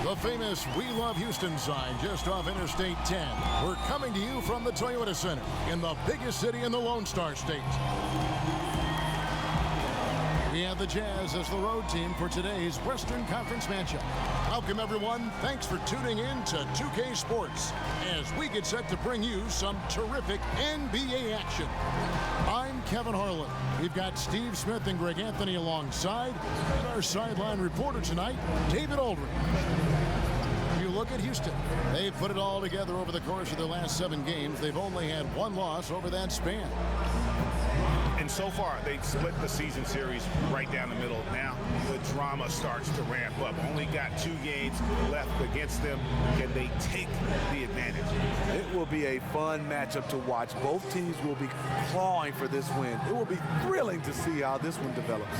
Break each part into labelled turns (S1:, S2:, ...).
S1: The famous We Love Houston sign just off Interstate 10. We're coming to you from the Toyota Center in the biggest city in the Lone Star State. We have the Jazz as the road team for today's Western Conference matchup. Welcome, everyone. Thanks for tuning in to 2K Sports as we get set to bring you some terrific NBA action. I'm Kevin Harlan. We've got Steve Smith and Greg Anthony alongside, and our sideline reporter tonight, David Aldridge. You look at Houston. They've put it all together over the course of their last 7 games. They've only had 1 loss over that span.
S2: And so far, they've split the season series right down the middle. Now, the drama starts to ramp up. Only got 2 games left against them. Can they take the advantage?
S3: It will be a fun matchup to watch. Both teams will be clawing for this win. It will be thrilling to see how this one develops.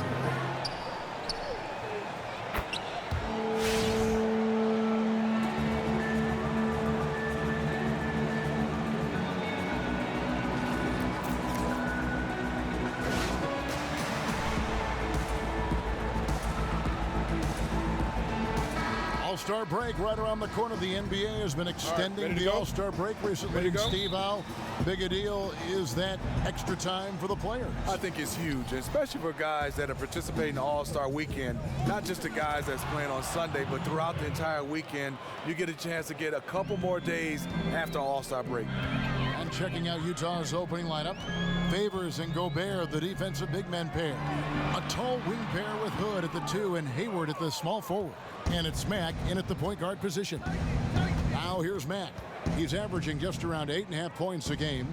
S1: All-Star break right around the corner. The NBA has been extending the All-Star break recently. Steve, how big a deal is that extra time for the players?
S3: I think it's huge, especially for guys that are participating in the All-Star weekend. Not just the guys that's playing on Sunday, but throughout the entire weekend, you get a chance to get a couple more days after All-Star break.
S1: And checking out Utah's opening lineup, Favors and Gobert, the defensive big men pair. A tall wing pair with Hood at the 2 and Hayward at the small forward. And it's Mack in at the point guard position. Now here's Mack. He's averaging just around 8.5 points a game.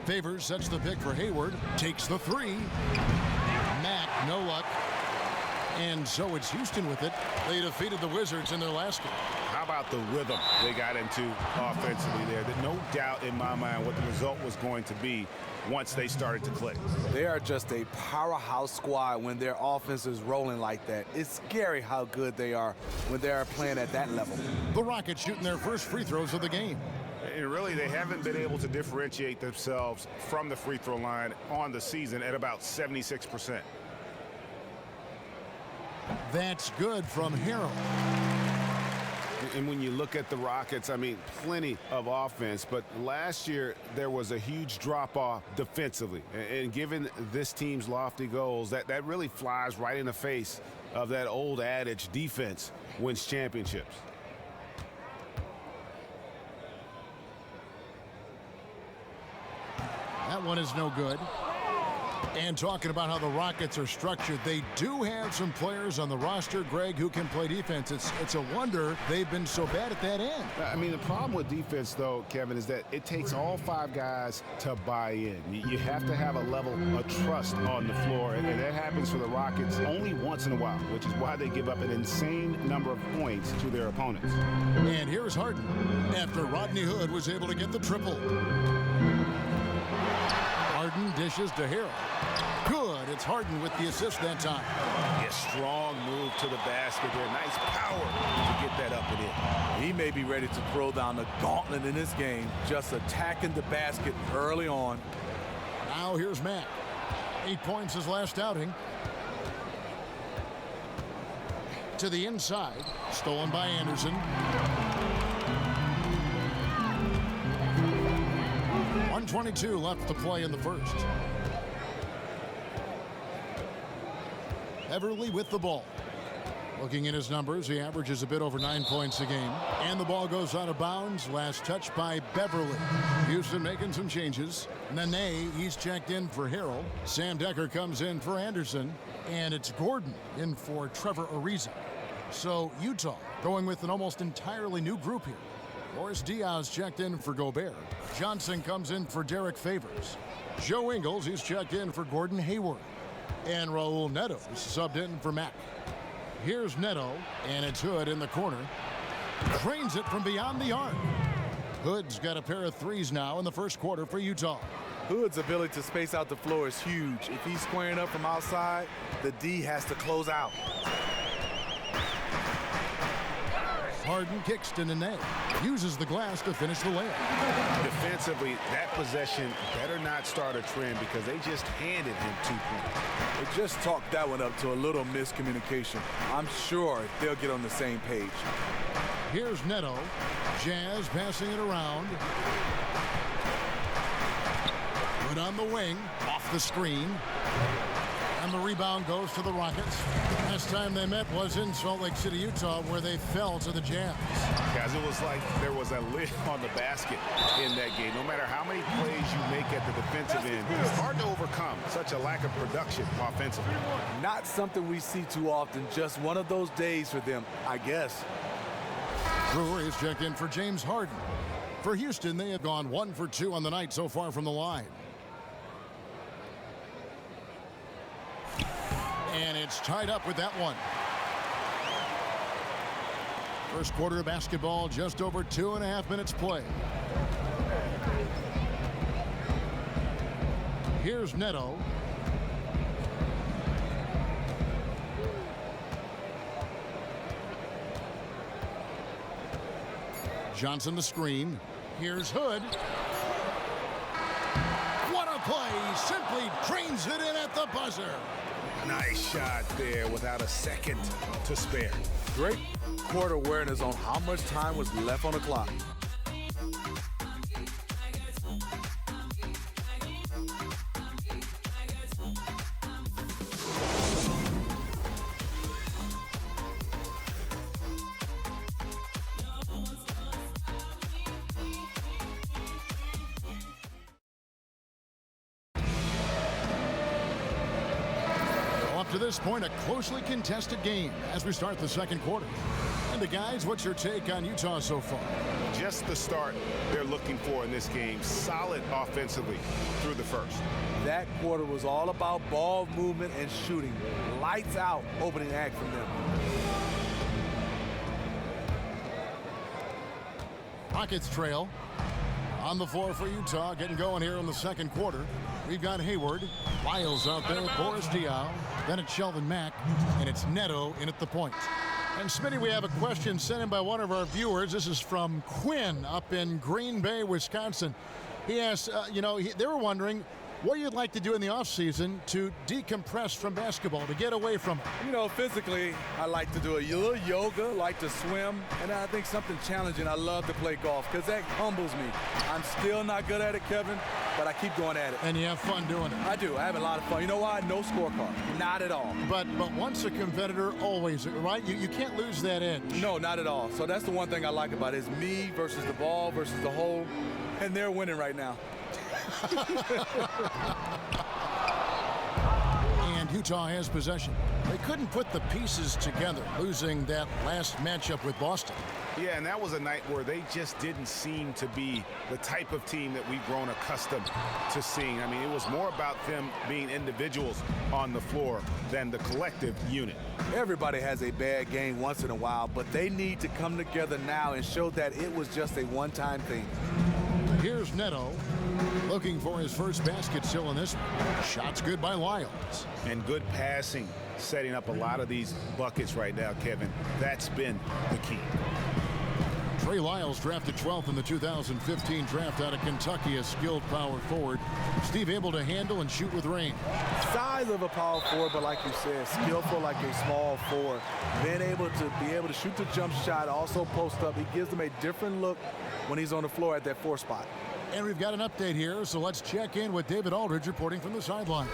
S1: Favors sets the pick for Hayward. Takes the 3. Mack, no luck. And so it's Houston with it. They defeated the Wizards in their last game.
S2: How about the rhythm they got into offensively there? There's no doubt in my mind what the result was going to be once they started to click.
S3: They are just a powerhouse squad when their offense is rolling like that. It's scary how good they are when they are playing at that level.
S1: The Rockets shooting their first free throws of the game.
S2: And really, they haven't been able to differentiate themselves from the free throw line on the season at about 76%.
S1: That's good from Harold.
S2: And when you look at the Rockets, I mean, plenty of offense. But last year, there was a huge drop-off defensively. And given this team's lofty goals, that really flies right in the face of that old adage, defense wins championships.
S1: That one is no good. And talking about how the Rockets are structured, they do have some players on the roster, Greg, who can play defense. It's a wonder they've been so bad at that end.
S2: I mean, the problem with defense, though, Kevin, is that it takes all 5 guys to buy in. You have to have a level of trust on the floor, and that happens for the Rockets only once in a while, which is why they give up an insane number of points to their opponents.
S1: And here's Harden after Rodney Hood was able to get the triple. Harden dishes to Harold. Good. It's Harden with the assist that time.
S2: Yeah, strong move to the basket there. Nice power to get that up and in.
S3: He may be ready to throw down the gauntlet in this game, just attacking the basket early on.
S1: Now here's Mack. 8 points his last outing. To the inside. Stolen by Anderson. 1:22 left to play in the first. Everly with the ball. Looking at his numbers, he averages a bit over 9 points a game. And the ball goes out of bounds. Last touch by Beverly. Houston making some changes. Nene, he's checked in for Harold. Sam Decker comes in for Anderson. And it's Gordon in for Trevor Ariza. So Utah going with an almost entirely new group here. Boris Diaz checked in for Gobert. Johnson comes in for Derek Favors. Joe Ingles, he's checked in for Gordon Hayward. And Raul Neto's subbed in for Mack. Here's Neto, and it's Hood in the corner. Drains it from beyond the arc. Hood's got a pair of 3s now in the first quarter for Utah.
S3: Hood's ability to space out the floor is huge. If he's squaring up from outside, the D has to close out.
S1: Harden kicks to Nene. Uses the glass to finish the layup.
S2: Defensively, that possession better not start a trend because they just handed him 2 points.
S3: They just talked that one up to a little miscommunication. I'm sure they'll get on the same page.
S1: Here's Neto. Jazz passing it around. Good on the wing, off the screen. And the rebound goes to the Rockets. Last time they met was in Salt Lake City, Utah, where they fell to the Jazz.
S2: Guys, it was like there was a lid on the basket in that game. No matter how many plays you make at the defensive end, it's hard to overcome such a lack of production offensively.
S3: Not something we see too often. Just one of those days for them, I guess.
S1: Brewer is checked in for James Harden. For Houston, they have gone 1 for 2 on the night so far from the line. And it's tied up with that one. First quarter of basketball, just over 2.5 minutes play. Here's Neto. Johnson the screen. Here's Hood. What a play! Simply drains it in at the buzzer.
S2: Nice shot there without a second to spare.
S3: Great court awareness on how much time was left on the clock.
S1: Up to this point, a closely contested game as we start the second quarter. And the guys, what's your take on Utah so far?
S2: Just the start they're looking for in this game. Solid offensively through the first.
S3: That quarter was all about ball movement and shooting. Lights out opening act from them.
S1: Rockets trail. On the floor for Utah, getting going here in the second quarter. We've got Hayward, Lyles out there, Boris Diaw, then it's Sheldon Mack, and it's Neto in at the point. And Smitty, we have a question sent in by one of our viewers. This is from Quinn up in Green Bay, Wisconsin. He asked, they were wondering what you'd like to do in the offseason to decompress from basketball, to get away from it.
S3: Physically, I like to do a little yoga, like to swim, and I think something challenging. I love to play golf because that humbles me. I'm still not good at it, Kevin, but I keep going at it.
S1: And you have fun doing it.
S3: I do. I have a lot of fun. You know why? No scorecard. Not at all.
S1: But once a competitor, always, right? You can't lose that edge.
S3: No, not at all. So that's the one thing I like about it is me versus the ball versus the hole, and they're winning right now.
S1: And Utah has possession. They couldn't put the pieces together, losing that last matchup with Boston.
S2: Yeah, and that was a night where they just didn't seem to be the type of team that we've grown accustomed to seeing. I mean, it was more about them being individuals on the floor than the collective unit.
S3: Everybody has a bad game once in a while, but they need to come together now and show that it was just a one-time thing.
S1: Here's Neto, looking for his first basket still in this one. Shots good by Lyles.
S2: And good passing, setting up a lot of these buckets right now, Kevin. That's been the key.
S1: Trey Lyles drafted 12th in the 2015 draft out of Kentucky, a skilled power forward. Steve able to handle and shoot with range.
S3: Size of a power forward, but like you said, skillful like a small forward. Being able to shoot the jump shot, also post up. He gives them a different look when he's on the floor at that 4 spot.
S1: And we've got an update here, so let's check in with David Aldridge reporting from the sideline.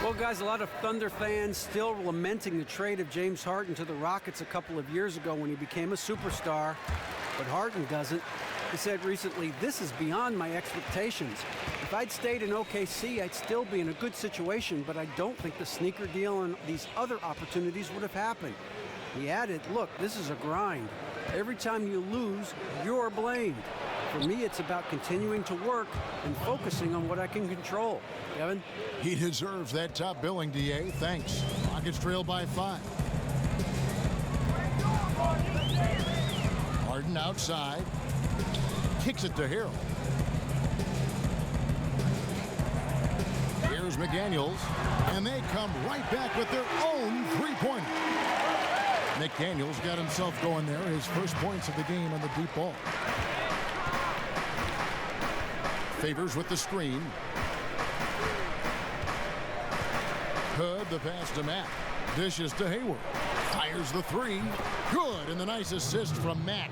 S4: Well, guys, a lot of Thunder fans still lamenting the trade of James Harden to the Rockets a couple of years ago when he became a superstar, but Harden doesn't. He said recently, "This is beyond my expectations. If I'd stayed in OKC, I'd still be in a good situation, but I don't think the sneaker deal and these other opportunities would have happened." He added, "Look, this is a grind. Every time you lose, you're blamed. For me, it's about continuing to work and focusing on what I can control." Kevin?
S1: He deserves that top billing, DA. Thanks. Rockets trail by 5. Harden outside. Kicks it to Harrell. Here's McDaniels. And they come right back with their own three-pointer. McDaniels got himself going there. His first points of the game on the deep ball. Favors with the screen. Hood, the pass to Mack. Dishes to Hayward. Fires the three. Good, and the nice assist from Mack.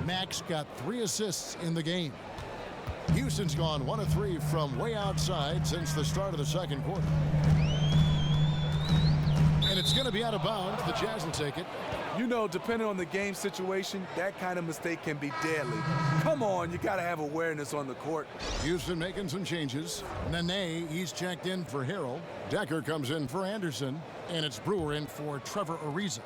S1: Mack's got 3 assists in the game. Houston's gone 1 of 3 from way outside since the start of the second quarter. And it's going to be out of bounds. The Jazz will take it.
S3: You know, depending on the game situation, that kind of mistake can be deadly. Come on, you got to have awareness on the court.
S1: Houston making some changes. Nene, he's checked in for Harrell. Decker comes in for Anderson. And it's Brewer in for Trevor Ariza.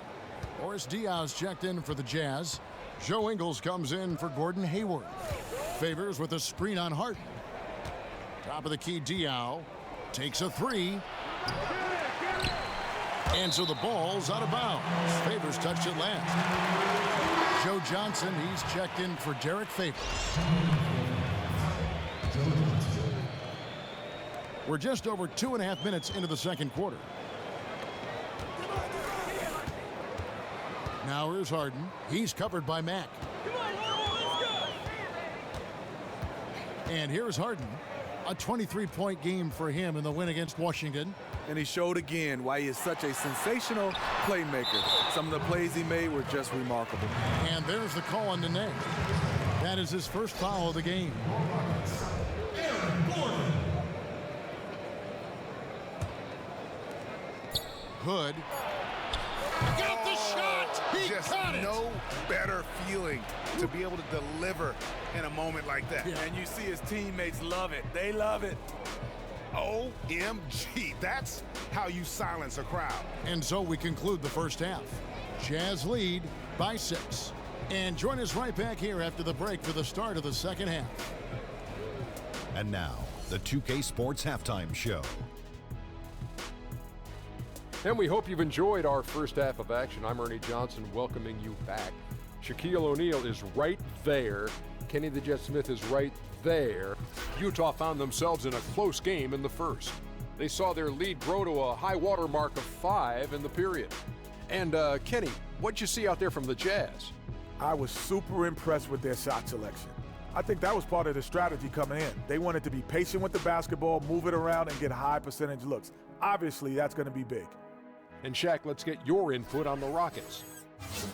S1: Boris Diaw's checked in for the Jazz. Joe Ingles comes in for Gordon Hayward. Favors with a screen on Harden. Top of the key, Diaw takes a 3. And so the ball's out of bounds. Favors touched it last. Joe Johnson, he's checked in for Derek Favors. We're just over 2.5 minutes into the second quarter. Now here's Harden. He's covered by Mack. And here's Harden. A 23-point game for him in the win against Washington.
S3: And he showed again why he is such a sensational playmaker. Some of the plays he made were just remarkable.
S1: And there's the call on Nene. That is his first foul of the game. Hood. Got the shot! He
S5: Just
S1: got it!
S5: no better feeling to be able to deliver in a moment like that.
S3: And you see his teammates love it. They love it.
S5: OMG, that's how you silence a crowd.
S1: And so we conclude the first half. Jazz lead by 6. And join us right back here after the break for the start of the second half.
S6: And now, the 2K Sports Halftime Show.
S7: And we hope you've enjoyed our first half of action. I'm Ernie Johnson welcoming you back. Shaquille O'Neal is right there. Kenny the Jet Smith is right there. Utah found themselves in a close game in the first. They saw their lead grow to a high water mark of 5 in the period. And Kenny, what'd you see out there from the Jazz?
S8: I was super impressed with their shot selection. I think that was part of the strategy coming in. They wanted to be patient with the basketball, move it around, and get high percentage looks. Obviously, that's going to be big.
S7: And Shaq, let's get your input on the Rockets.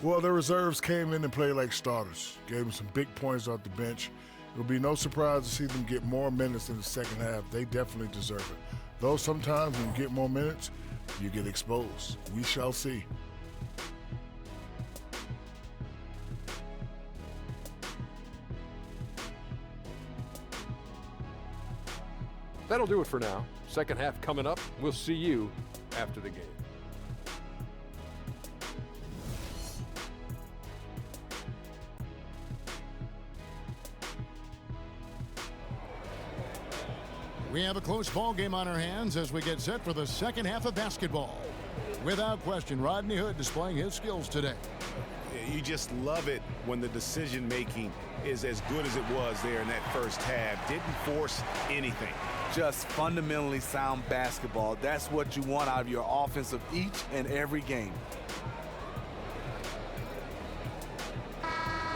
S9: Well, the reserves came in and played like starters. Gave them some big points off the bench. It'll be no surprise to see them get more minutes in the second half. They definitely deserve it. Though sometimes when you get more minutes, you get exposed. We shall see.
S7: That'll do it for now. Second half coming up. We'll see you after the game.
S1: We have a close ball game on our hands as we get set for the second half of basketball. Without question, Rodney Hood displaying his skills today.
S2: You just love it when the decision-making is as good as it was there in that first half. Didn't force anything.
S3: Just fundamentally sound basketball. That's what you want out of your offense of each and every game.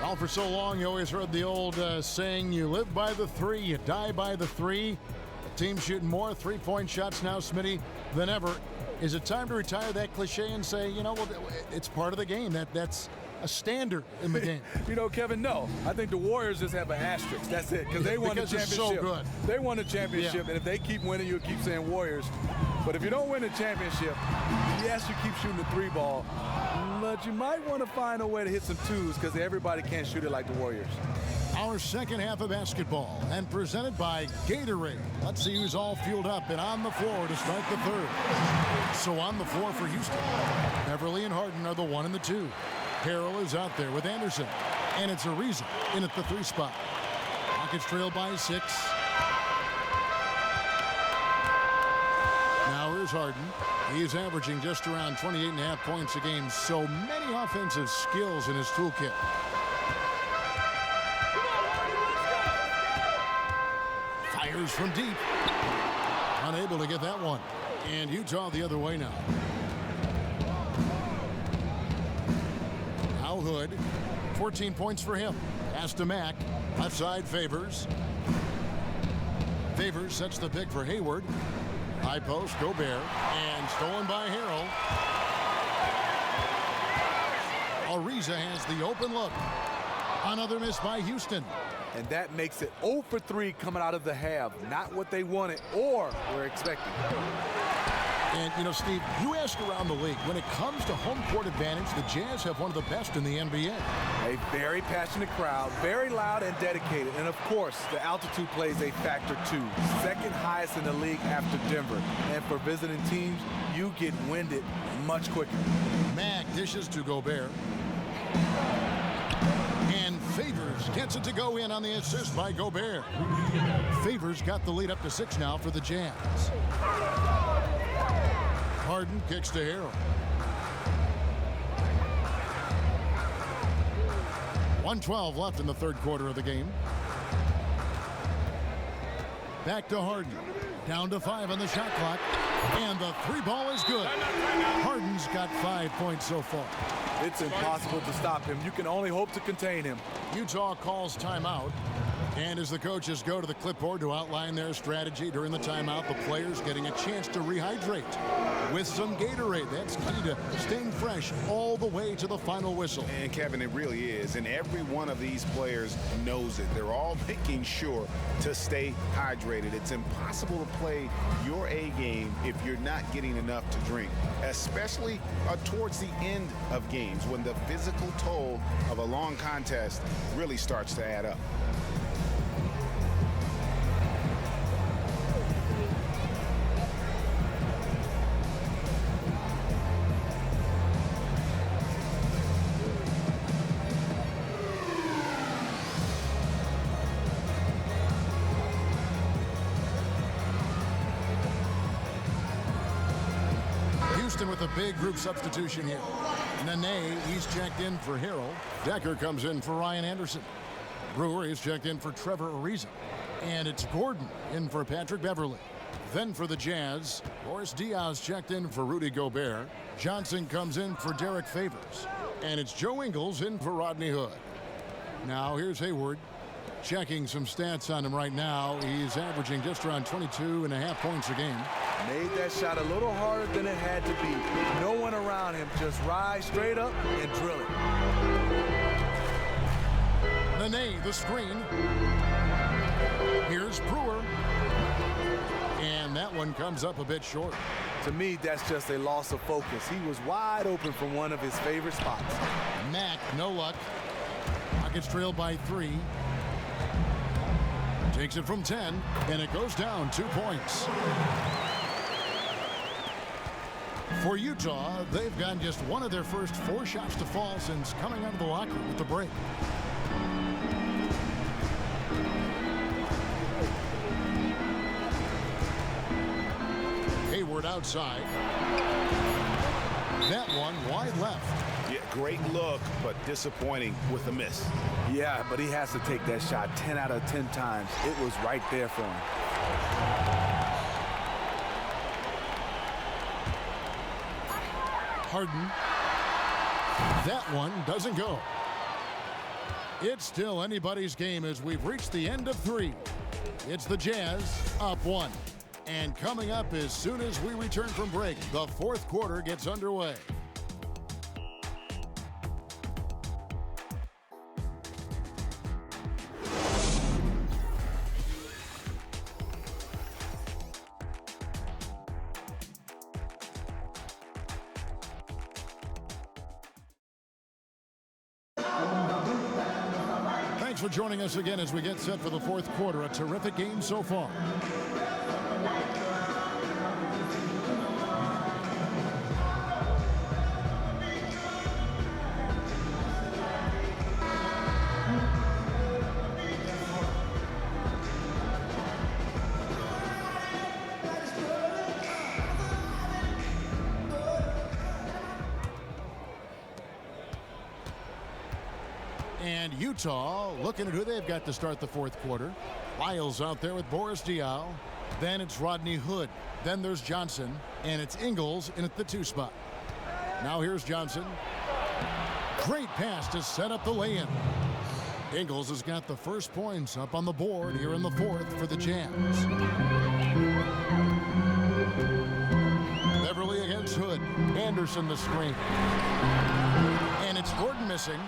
S1: Well, for so long, you always heard the old saying, you live by the 3, you die by the 3. The team shooting more three-point shots now, Smitty, than ever. Is it time to retire that cliche and say, you know, well, it's part of the game. That's a standard in the game.
S3: You know, Kevin, no. I think the Warriors just have an asterisk. That's it, because they won the championship.
S1: It's so good.
S3: They won the championship,
S1: Yeah.
S3: and if they keep winning, you'll keep saying Warriors. But if you don't win the championship, yes, you keep shooting the 3 ball, but you might want to find a way to hit some 2s because everybody can't shoot it like the Warriors.
S1: Our second half of basketball, and presented by Gatorade. Let's see who's all fueled up and on the floor to start the third. So on the floor for Houston, Beverly and Harden are the 1 and the 2. Harrell is out there with Anderson, and it's Ariza in at the 3 spot. Rockets trail by 6. Now here's Harden. He's averaging just around 28.5 points a game. So many offensive skills in his toolkit. Fires from deep. Unable to get that one. And Utah the other way now. Now Hood. 14 points for him. Pass to Mack. Left side, Favors. Favors sets the pick for Hayward. High post, Gobert. And stolen by Harrell. Ariza has the open look. Another miss by Houston.
S3: And that makes it 0 for 3 coming out of the half. Not what they wanted or were expecting.
S1: And, you know, Steve, you ask around the league, when it comes to home court advantage, the Jazz have one of the best in the NBA.
S3: A very passionate crowd, very loud and dedicated. And, of course, the altitude plays a factor, too. Second highest in the league after Denver. And for visiting teams, you get winded much quicker.
S1: Mack dishes to Gobert. And Favors gets it to go in on the assist by Gobert. Favors got the lead up to 6 now for the Jazz. Harden kicks to Harrell. 1:12 left in the third quarter of the game. Back to Harden. Down to 5 on the shot clock. And the 3 ball is good. Harden's got 5 points so far.
S3: It's impossible to stop him. You can only hope to contain him.
S1: Utah calls timeout. And as the coaches go to the clipboard to outline their strategy during the timeout, the players getting a chance to rehydrate with some Gatorade. That's key to staying fresh all the way to the final whistle.
S2: And Kevin, it really is. And every one of these players knows it. They're all making sure to stay hydrated. It's impossible to play your A game if you're not getting enough to drink, especially towards the end of games when the physical toll of a long contest really starts to add up.
S1: With a big group substitution here. Nene, he's checked in for Harrell. Decker comes in for Ryan Anderson. Brewer is checked in for Trevor Ariza. And it's Gordon in for Patrick Beverly. Then for the Jazz, Boris Diaz checked in for Rudy Gobert. Johnson comes in for Derek Favors. And it's Joe Ingles in for Rodney Hood. Now here's Hayward. Checking some stats on him right now. He's averaging just around 22.5 points a game.
S3: Made that shot a little harder than it had to be. No one around him. Just rise straight up and drill it.
S1: Nene, the screen. Here's Brewer. And that one comes up a bit short.
S3: To me, that's just a loss of focus. He was wide open from one of his favorite spots.
S1: Mack, no luck. Rockets trail by 3. Takes it from 10, and it goes down 2 points. For Utah, they've gotten just one of their first 4 shots to fall since coming out of the locker room with the break. Hayward outside. That one wide left.
S2: Yeah, great look, but disappointing with a miss.
S3: Yeah, but he has to take that shot 10 out of 10 times. It was right there for him.
S1: Harden. That one doesn't go. It's still anybody's game as we've reached the end of 3. It's the Jazz up 1. And coming up as soon as we return from break, the fourth quarter gets underway. Thanks for joining us again as we get set for the fourth quarter. A terrific game so far. And Utah looking at who they've got to start the fourth quarter. Lyles out there with Boris Diaw. Then it's Rodney Hood. Then there's Johnson. And it's Ingles in at the 2 spot. Now here's Johnson. Great pass to set up the lay-in. Ingles has got the first points up on the board here in the fourth for the Jazz. Beverly against Hood. Anderson the screen. And it's Gordon missing.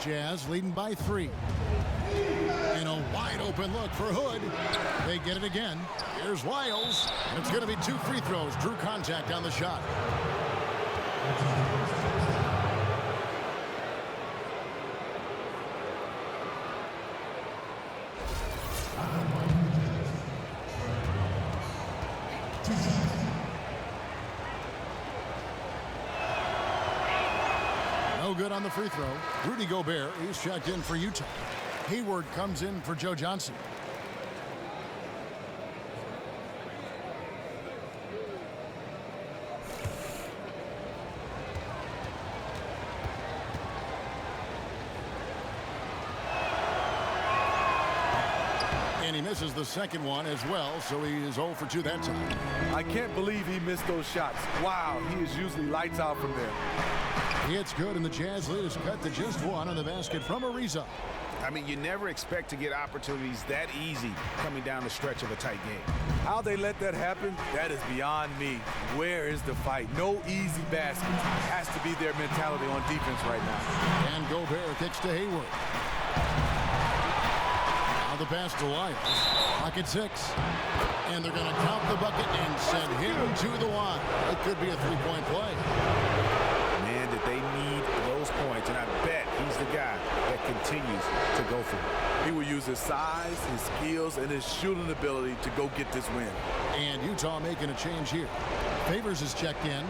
S1: Jazz leading by 3. And a wide open look for Hood. They get it again. Here's Lyles. And it's going to be 2 free throws. Drew contact on the shot. No good on the free throw. Rudy Gobert, he's checked in for Utah. Hayward comes in for Joe Johnson. And he misses the second one as well, so he is 0 for 2 that time.
S3: I can't believe he missed those shots. Wow, he is usually lights out from there.
S1: It's good, and the Jazz lead is cut to just 1 on the basket from Ariza.
S2: I mean, you never expect to get opportunities that easy coming down the stretch of a tight game.
S3: How they let that happen, that is beyond me. Where is the fight? No easy baskets. Has to be their mentality on defense right now.
S1: And Gobert kicks to Hayward. Now the pass to Lyles. Pocket 6. And they're going to count the bucket and send him to the line. It could be a three-point play.
S2: Man, did they need those points, and I bet he's the guy that continues to go for it.
S3: He will use his size, his skills, and his shooting ability to go get this win.
S1: And Utah making a change here. Favors is checked in.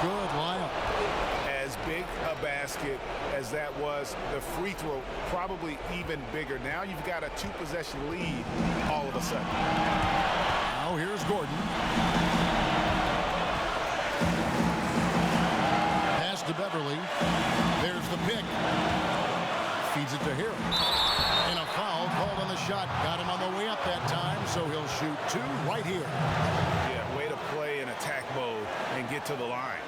S1: Good, Lyle.
S2: As big a basket as that was, the free throw probably even bigger. Now you've got a 2-possession lead all of a sudden.
S1: Now here's Gordon. Pass to Beverly. There's the pick. Feeds it to Harris. And a foul called on the shot. Got him on the way up that time, so he'll shoot 2 right here.
S2: Yeah, way to play in attack mode and get to the line.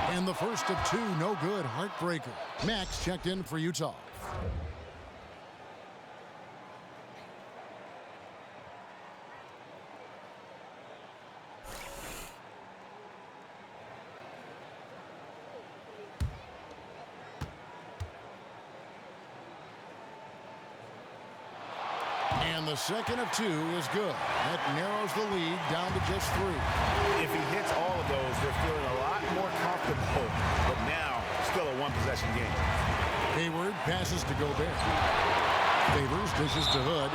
S1: And the first of 2, no good, heartbreaker. Max checked in for Utah. And the second of 2 is good. That narrows the lead down to just 3.
S2: If he hits all of those, they're feeling a lot more comfortable. But now, still a 1-possession game.
S1: Hayward passes to Gobert. Favors dishes to Hood.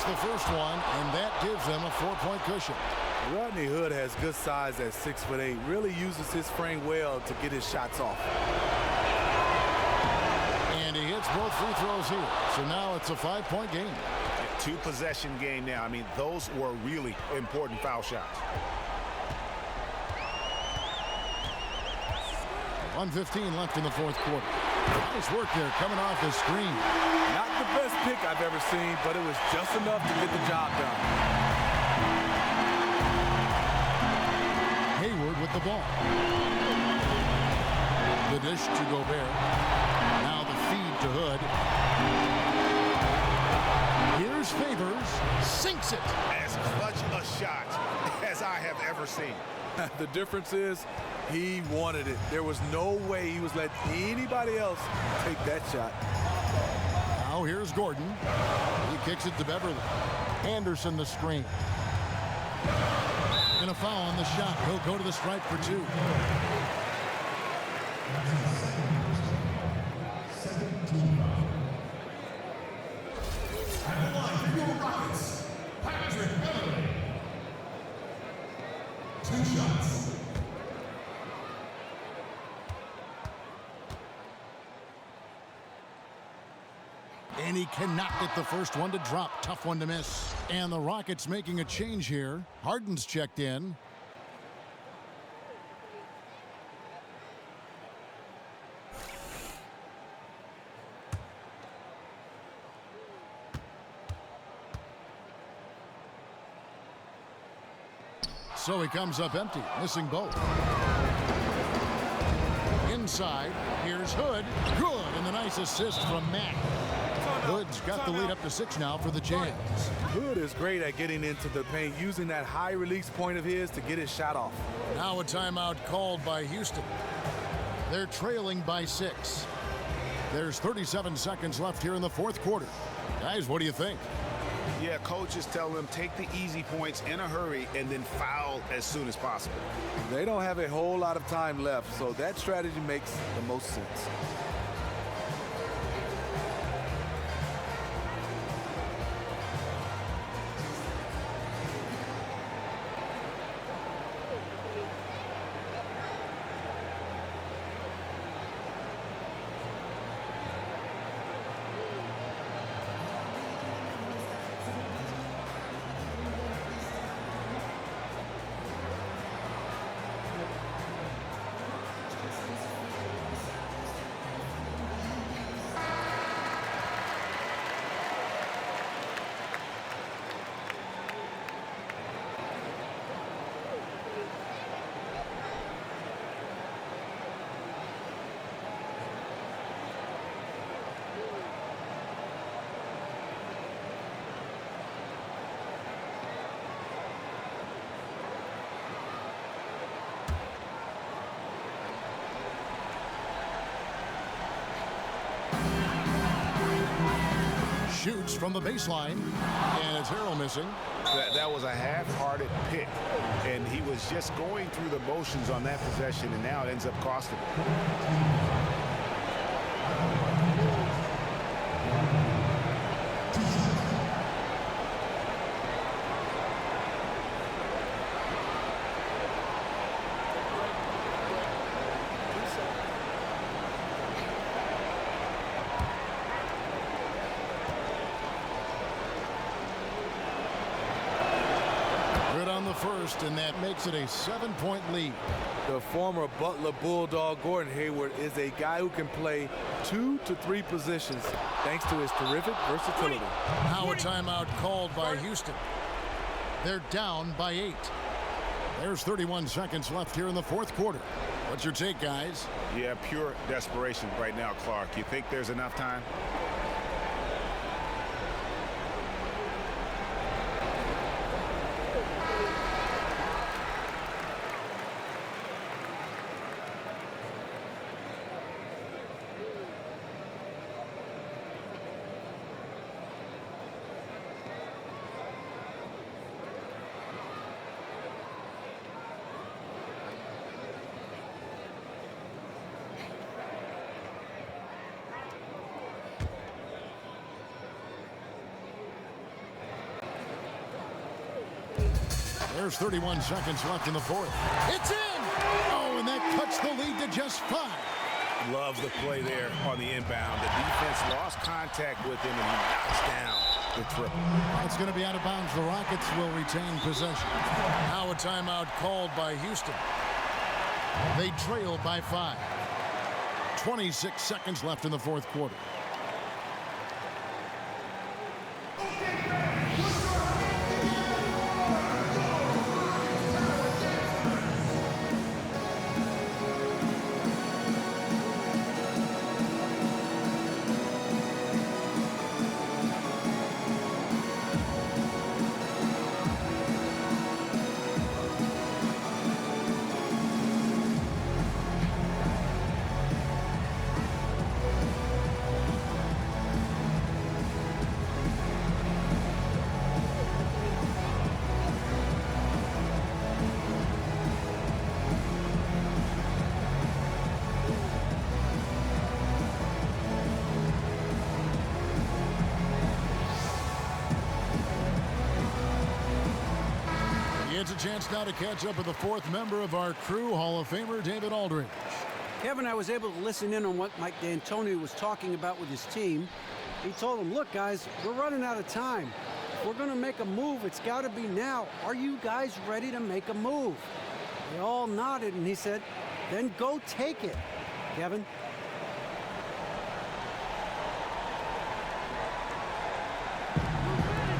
S1: The first one, and that gives them a 4-point cushion.
S3: Rodney Hood has good size at 6'8", really uses his frame well to get his shots off.
S1: And he hits both free throws here, so now it's a 5-point game.
S2: 2-possession game now. I mean, those were really important foul shots.
S1: 1:15 left in the fourth quarter. Nice work there coming off the screen.
S3: Not the best pick I've ever seen, but it was just enough to get the job done.
S1: Hayward with the ball. The dish to Gobert. Now the feed to Hood. Here's Favors. Sinks it.
S2: As clutch a shot as I have ever seen.
S3: The difference is he wanted it. There was no way he was letting anybody else take that shot.
S1: Now here's Gordon. He kicks it to Beverly. Anderson the screen. And a foul on the shot. He'll go to the stripe for 2. And he cannot get the first one to drop. Tough one to miss. And the Rockets making a change here. Harden's checked in. So he comes up empty, missing both. Inside, here's Hood. Good, and the nice assist from Matt. Hood's got the lead up to 6 now for the Jazz.
S3: Hood is great at getting into the paint, using that high release point of his to get his shot off.
S1: Now a timeout called by Houston. They're trailing by 6. There's 37 seconds left here in the 4th quarter. Guys, what do you think?
S2: Yeah, coaches tell them take the easy points in a hurry and then foul as soon as possible.
S3: They don't have a whole lot of time left, so that strategy makes the most sense.
S1: Shoots from the baseline, and it's Harrell missing.
S2: That was a half-hearted pick, and he was just going through the motions on that possession, and now it ends up costing him.
S1: First, and that makes it a 7-point lead.
S3: The former Butler Bulldog Gordon Hayward is a guy who can play 2 to 3 positions thanks to his terrific versatility.
S1: Now a timeout called by Houston. They're down by 8. There's 31 seconds left here in the 4th quarter. What's your take, guys?
S2: Yeah, pure desperation right now, Clark. You think there's enough time?
S1: There's 31 seconds left in the 4th. It's in! Oh, and that cuts the lead to just 5.
S2: Love the play there on the inbound. The defense lost contact with him, and he knocks down the triple.
S1: It's going to be out of bounds. The Rockets will retain possession. Now a timeout called by Houston. They trail by 5. 26 seconds left in the 4th quarter. It's a chance now to catch up with the fourth member of our crew, Hall of Famer David Aldridge.
S4: Kevin, I was able to listen in on what Mike D'Antoni was talking about with his team. He told them, look, guys, we're running out of time. If we're going to make a move, it's got to be now. Are you guys ready to make a move? They all nodded, and he said, then go take it. Kevin?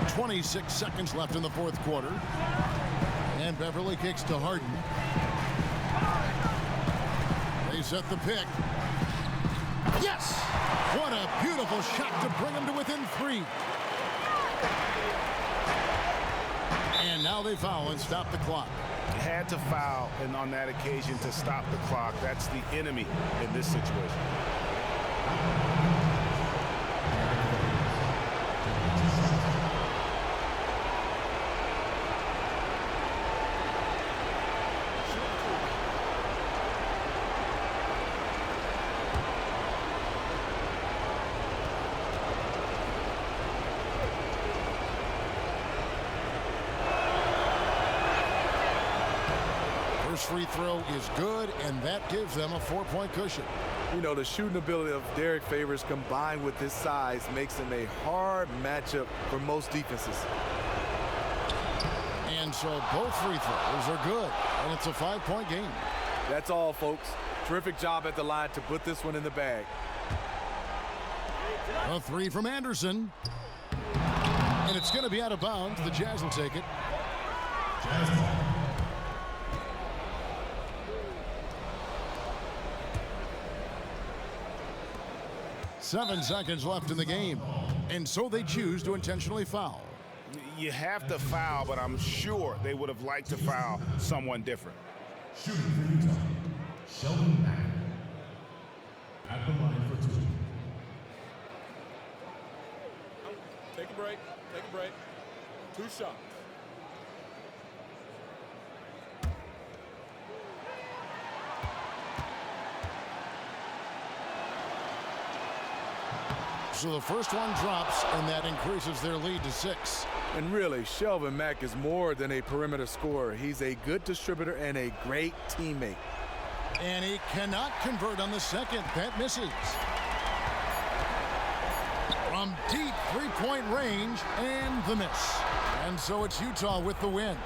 S1: .26 seconds left in the fourth quarter. And Beverly kicks to Harden. They set the pick. Yes! What a beautiful shot to bring them to within 3. And now they foul and stop the clock.
S2: Had to foul, and on that occasion to stop the clock. That's the enemy in this situation.
S1: First free throw is good, and that gives them a 4-point cushion.
S3: You know, the shooting ability of Derek Favors combined with his size makes him a hard matchup for most defenses.
S1: And so both free throws are good, and it's a 5-point game.
S3: That's all, folks. Terrific job at the line to put this one in the bag.
S1: A 3 from Anderson. And it's going to be out of bounds. The Jazz will take it. 7 seconds left in the game. And so they choose to intentionally foul.
S2: You have to foul, but I'm sure they would have liked to foul someone different.
S10: Shooting for Utah, Sheldon Mack. At the line for 2.
S7: Take a break. Take a break. 2 shots.
S1: So the first one drops, and that increases their lead to 6.
S3: And really, Shelvin Mack is more than a perimeter scorer. He's a good distributor and a great teammate.
S1: And he cannot convert on the second. That misses. From deep three-point range, and the miss. And so it's Utah with the win.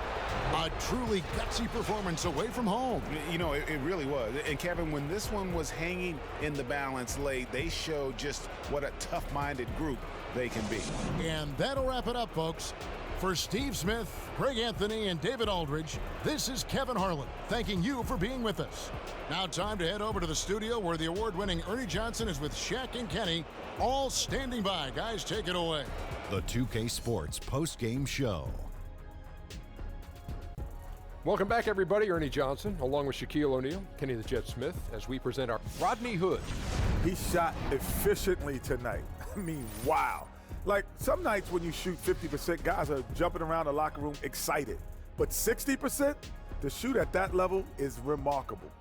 S1: A truly gutsy performance away from home.
S2: You know, it really was. And Kevin, when this one was hanging in the balance late, they showed just what a tough-minded group they can be.
S1: And that'll wrap it up, folks. For Steve Smith, Greg Anthony, and David Aldridge, this is Kevin Harlan, thanking you for being with us. Now time to head over to the studio where the award-winning Ernie Johnson is with Shaq and Kenny, all standing by. Guys, take it away.
S6: The 2K Sports Postgame Show.
S7: Welcome back, everybody. Ernie Johnson, along with Shaquille O'Neal, Kenny the Jet Smith, as we present our Rodney Hood.
S8: He shot efficiently tonight. I mean, wow. Like, some nights when you shoot 50%, guys are jumping around the locker room excited. But 60% to shoot at that level is remarkable.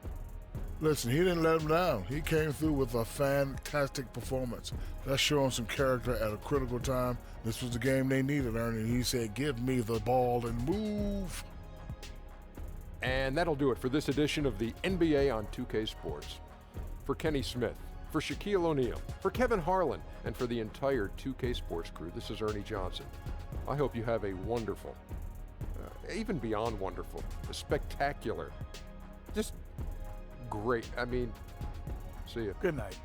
S9: Listen, he didn't let him down. He came through with a fantastic performance. That's showing some character at a critical time. This was the game they needed, Ernie. He said, give me the ball and move.
S7: And that'll do it for this edition of the NBA on 2K Sports. For Kenny Smith, for Shaquille O'Neal, for Kevin Harlan, and for the entire 2K Sports crew, this is Ernie Johnson. I hope you have a wonderful, even beyond wonderful, a spectacular, just great. I mean, see you.
S8: Good night.